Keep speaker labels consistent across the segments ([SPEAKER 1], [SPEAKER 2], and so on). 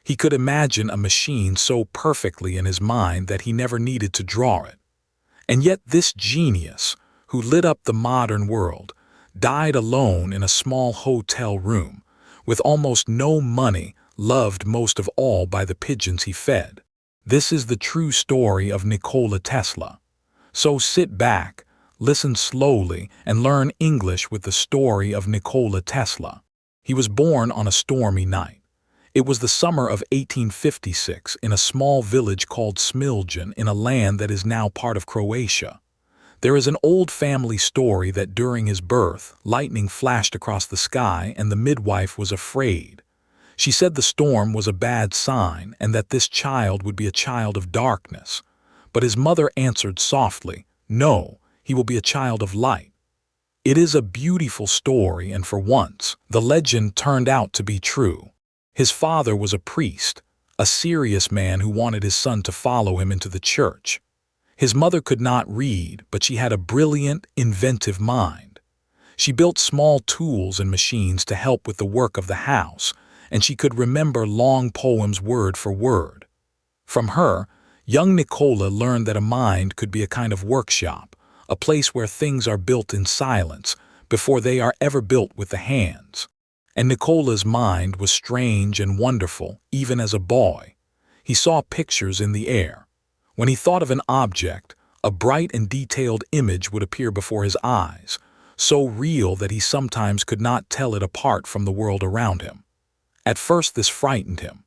[SPEAKER 1] He could imagine a machine so perfectly in his mind that he never needed to draw it. And yet this genius, who lit up the modern world, died alone in a small hotel room, with almost no money, loved most of all by the pigeons he fed. This is the true story of Nikola Tesla. So sit back, listen slowly, and learn English with the story of Nikola Tesla. He was born on a stormy night. It was the summer of 1856 in a small village called Smiljan in a land that is now part of Croatia. There is an old family story that during his birth, lightning flashed across the sky and the midwife was afraid. She said the storm was a bad sign and that this child would be a child of darkness. But his mother answered softly, "No, he will be a child of light." It is a beautiful story, and for once, the legend turned out to be true. His father was a priest, a serious man who wanted his son to follow him into the church. His mother could not read, but she had a brilliant, inventive mind. She built small tools and machines to help with the work of the house, and she could remember long poems word for word. From her, young Nikola learned that a mind could be a kind of workshop, a place where things are built in silence before they are ever built with the hands. And Nikola's mind was strange and wonderful, even as a boy. He saw pictures in the air. When he thought of an object, a bright and detailed image would appear before his eyes, so real that he sometimes could not tell it apart from the world around him. At first this frightened him,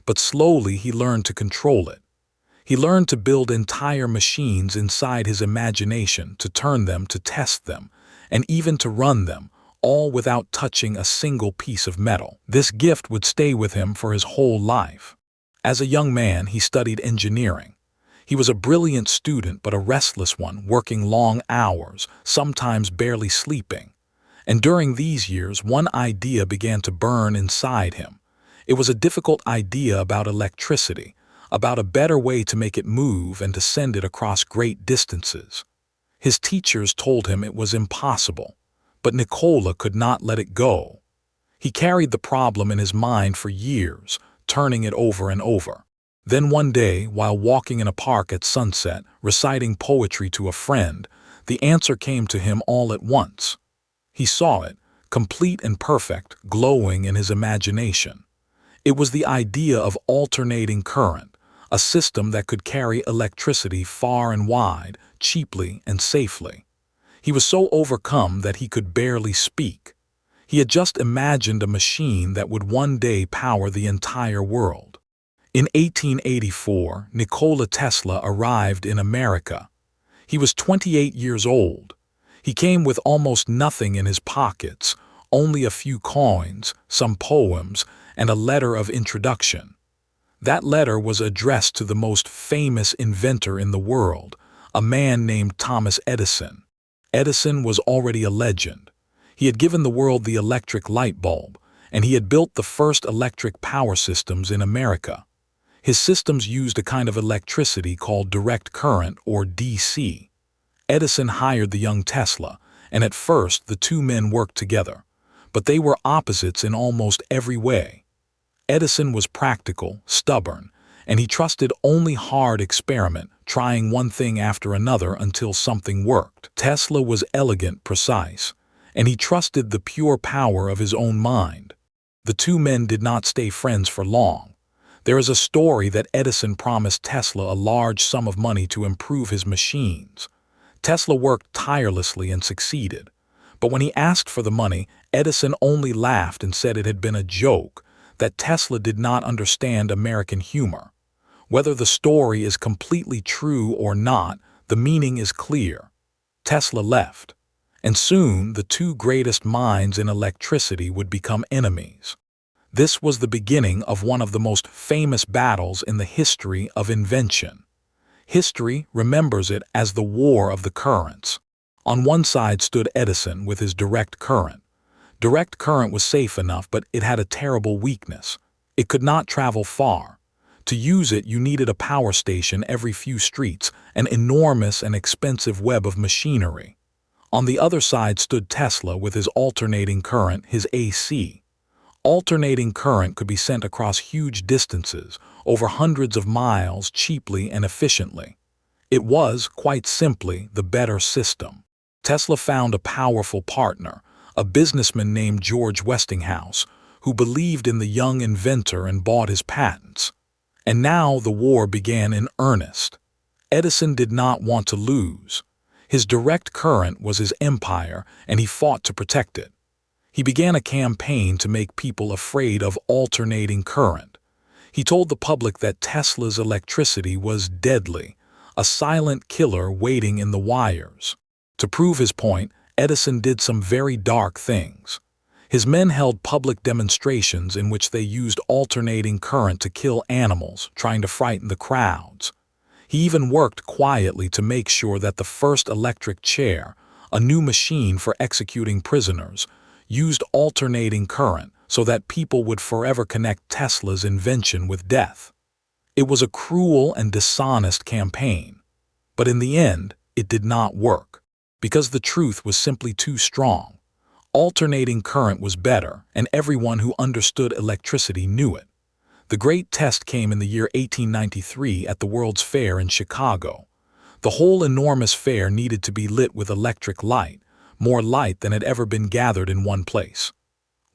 [SPEAKER 1] but slowly he learned to control it. He learned to build entire machines inside his imagination, to turn them, to test them, and even to run them, all without touching a single piece of metal. This gift would stay with him for his whole life. As a young man, he studied engineering. He was a brilliant student but a restless one, working long hours, sometimes barely sleeping. And during these years, one idea began to burn inside him. It was a difficult idea about electricity, about a better way to make it move and to send it across great distances. His teachers told him it was impossible, but Nikola could not let it go. He carried the problem in his mind for years, turning it over and over. Then one day, while walking in a park at sunset, reciting poetry to a friend, the answer came to him all at once. He saw it, complete and perfect, glowing in his imagination. It was the idea of alternating current, a system that could carry electricity far and wide, cheaply and safely. He was so overcome that he could barely speak. He had just imagined a machine that would one day power the entire world. In 1884, Nikola Tesla arrived in America. He was 28 years old. He came with almost nothing in his pockets, only a few coins, some poems, and a letter of introduction. That letter was addressed to the most famous inventor in the world, a man named Thomas Edison. Edison was already a legend. He had given the world the electric light bulb, and he had built the first electric power systems in America. His systems used a kind of electricity called direct current, or DC. Edison hired the young Tesla, and at first the two men worked together, but they were opposites in almost every way. Edison was practical, stubborn, and he trusted only hard experiment, trying one thing after another until something worked. Tesla was elegant, precise, and he trusted the pure power of his own mind. The two men did not stay friends for long. There is a story that Edison promised Tesla a large sum of money to improve his machines. Tesla worked tirelessly and succeeded. But when he asked for the money, Edison only laughed and said it had been a joke, that Tesla did not understand American humor. Whether the story is completely true or not, the meaning is clear. Tesla left, and soon the two greatest minds in electricity would become enemies. This was the beginning of one of the most famous battles in the history of invention. History remembers it as the War of the Currents. On one side stood Edison with his direct current. Direct current was safe enough, but it had a terrible weakness. It could not travel far. To use it, you needed a power station every few streets, an enormous and expensive web of machinery. On the other side stood Tesla with his alternating current, his AC. Alternating current could be sent across huge distances, over hundreds of miles, cheaply and efficiently. It was, quite simply, the better system. Tesla found a powerful partner, a businessman named George Westinghouse, who believed in the young inventor and bought his patents. And now the war began in earnest. Edison did not want to lose. His direct current was his empire, and he fought to protect it. He began a campaign to make people afraid of alternating current. He told the public that Tesla's electricity was deadly, a silent killer waiting in the wires. To prove his point, Edison did some very dark things. His men held public demonstrations in which they used alternating current to kill animals, trying to frighten the crowds. He even worked quietly to make sure that the first electric chair, a new machine for executing prisoners, used alternating current so that people would forever connect Tesla's invention with death. It was a cruel and dishonest campaign. But in the end, it did not work, because the truth was simply too strong. Alternating current was better, and everyone who understood electricity knew it. The great test came in the year 1893 at the World's Fair in Chicago. The whole enormous fair needed to be lit with electric light, more light than had ever been gathered in one place.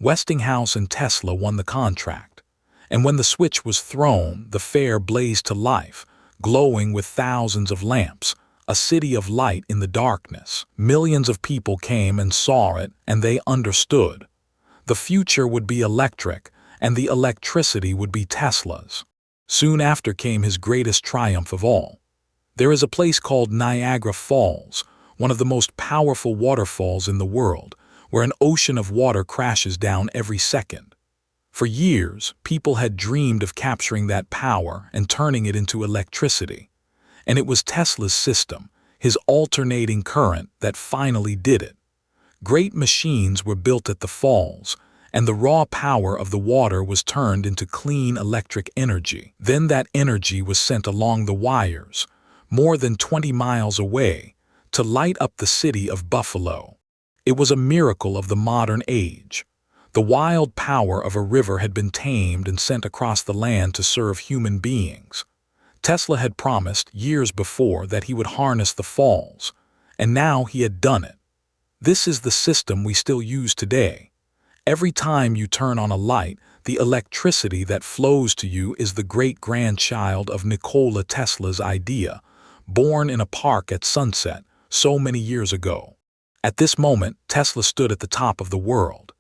[SPEAKER 1] Westinghouse and Tesla won the contract, and when the switch was thrown, the fair blazed to life, glowing with thousands of lamps, a city of light in the darkness. Millions of people came and saw it, and they understood. The future would be electric, and the electricity would be Tesla's. Soon after came his greatest triumph of all. There is a place called Niagara Falls, one of the most powerful waterfalls in the world, where an ocean of water crashes down every second. For years, people had dreamed of capturing that power and turning it into electricity. And it was Tesla's system, his alternating current, that finally did it. Great machines were built at the falls, and the raw power of the water was turned into clean electric energy. Then that energy was sent along the wires, more than 20 miles away, to light up the city of Buffalo. It was a miracle of the modern age. The wild power of a river had been tamed and sent across the land to serve human beings. Tesla had promised years before that he would harness the falls, and now he had done it. This is the system we still use today. Every time you turn on a light, the electricity that flows to you is the great-grandchild of Nikola Tesla's idea, born in a park at sunset so many years ago. At this moment, Tesla stood at the top of the world.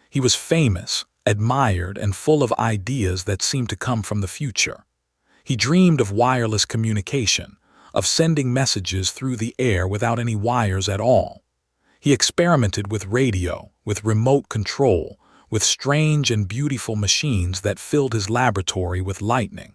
[SPEAKER 1] He was famous, admired, and full of ideas that seemed to come from the future. He dreamed of wireless communication, of sending messages through the air without any wires at all. He experimented with radio, with remote control, with strange and beautiful machines that filled his laboratory with lightning.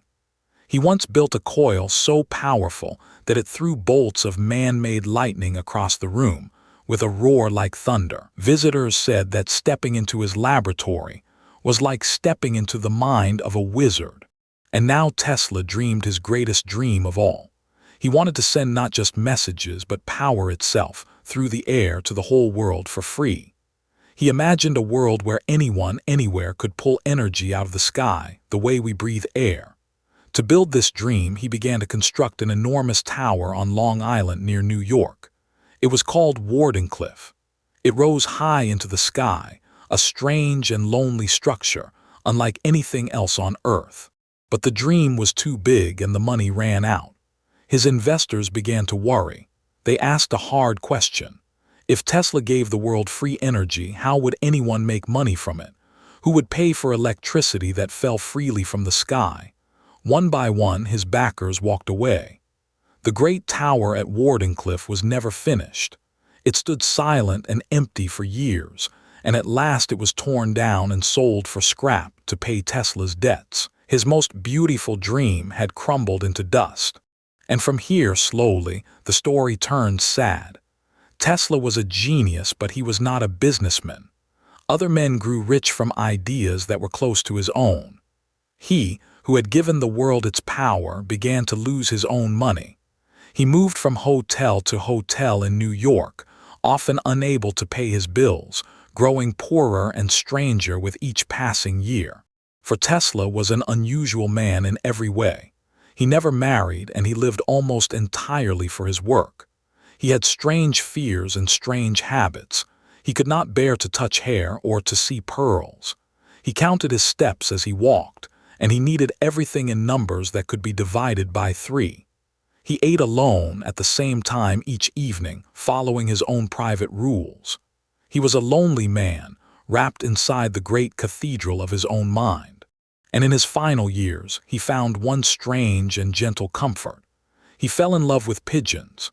[SPEAKER 1] He once built a coil so powerful that it threw bolts of man-made lightning across the room, with a roar like thunder. Visitors said that stepping into his laboratory was like stepping into the mind of a wizard. And now Tesla dreamed his greatest dream of all. He wanted to send not just messages but power itself through the air to the whole world for free. He imagined a world where anyone, anywhere could pull energy out of the sky the way we breathe air. To build this dream, he began to construct an enormous tower on Long Island near New York. It was called Wardenclyffe. It rose high into the sky, a strange and lonely structure, unlike anything else on Earth. But the dream was too big and the money ran out. His investors began to worry. They asked a hard question. If Tesla gave the world free energy, how would anyone make money from it? Who would pay for electricity that fell freely from the sky? One by one, his backers walked away. The great tower at Wardenclyffe was never finished. It stood silent and empty for years, and at last it was torn down and sold for scrap to pay Tesla's debts. His most beautiful dream had crumbled into dust. And from here, slowly, the story turned sad. Tesla was a genius, but he was not a businessman. Other men grew rich from ideas that were close to his own. He, who had given the world its power, began to lose his own money. He moved from hotel to hotel in New York, often unable to pay his bills, growing poorer and stranger with each passing year. For Tesla was an unusual man in every way. He never married, and he lived almost entirely for his work. He had strange fears and strange habits. He could not bear to touch hair or to see pearls. He counted his steps as he walked, and he needed everything in numbers that could be divided by 3. He ate alone at the same time each evening, following his own private rules. He was a lonely man, wrapped inside the great cathedral of his own mind. And in his final years, he found one strange and gentle comfort. He fell in love with pigeons.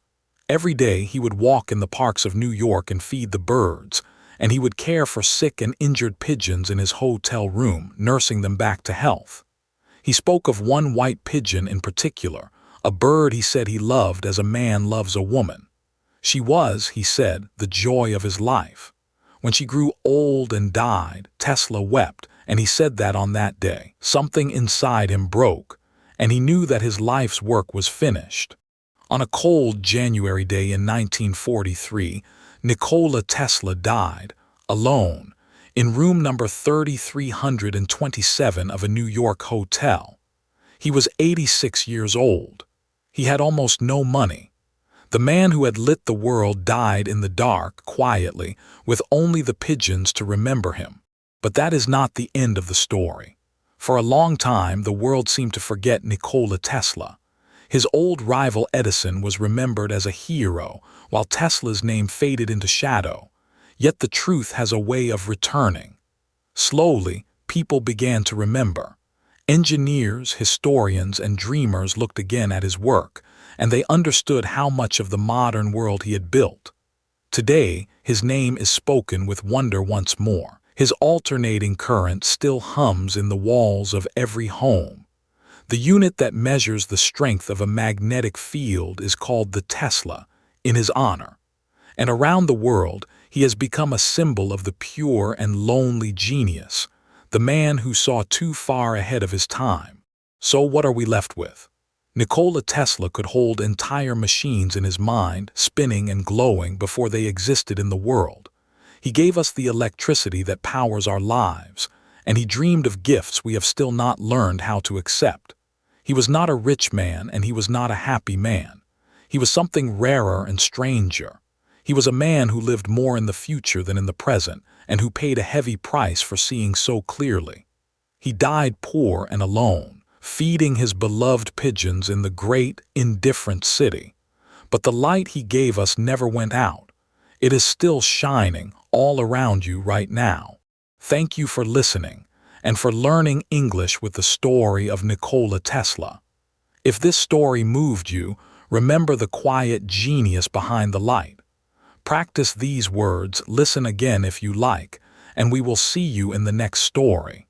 [SPEAKER 1] Every day he would walk in the parks of New York and feed the birds, and he would care for sick and injured pigeons in his hotel room, nursing them back to health. He spoke of one white pigeon in particular, a bird he said he loved as a man loves a woman. She was, he said, the joy of his life. When she grew old and died, Tesla wept, and he said that on that day, something inside him broke, and he knew that his life's work was finished. On a cold January day in 1943, Nikola Tesla died, alone, in room number 3327 of a New York hotel. He was 86 years old. He had almost no money. The man who had lit the world died in the dark, quietly, with only the pigeons to remember him. But that is not the end of the story. For a long time, the world seemed to forget Nikola Tesla. His old rival Edison was remembered as a hero, while Tesla's name faded into shadow. Yet the truth has a way of returning. Slowly, people began to remember. Engineers, historians, and dreamers looked again at his work, and they understood how much of the modern world he had built. Today, his name is spoken with wonder once more. His alternating current still hums in the walls of every home. The unit that measures the strength of a magnetic field is called the Tesla, in his honor. And around the world, he has become a symbol of the pure and lonely genius, the man who saw too far ahead of his time. So what are we left with? Nikola Tesla could hold entire machines in his mind, spinning and glowing before they existed in the world. He gave us the electricity that powers our lives, and he dreamed of gifts we have still not learned how to accept. He was not a rich man, and he was not a happy man. He was something rarer and stranger. He was a man who lived more in the future than in the present, and who paid a heavy price for seeing so clearly. He died poor and alone, feeding his beloved pigeons in the great, indifferent city. But the light he gave us never went out. It is still shining all around you right now. Thank you for listening, and for learning English with the story of Nikola Tesla. If this story moved you, remember the quiet genius behind the light. Practice these words, listen again if you like, and we will see you in the next story.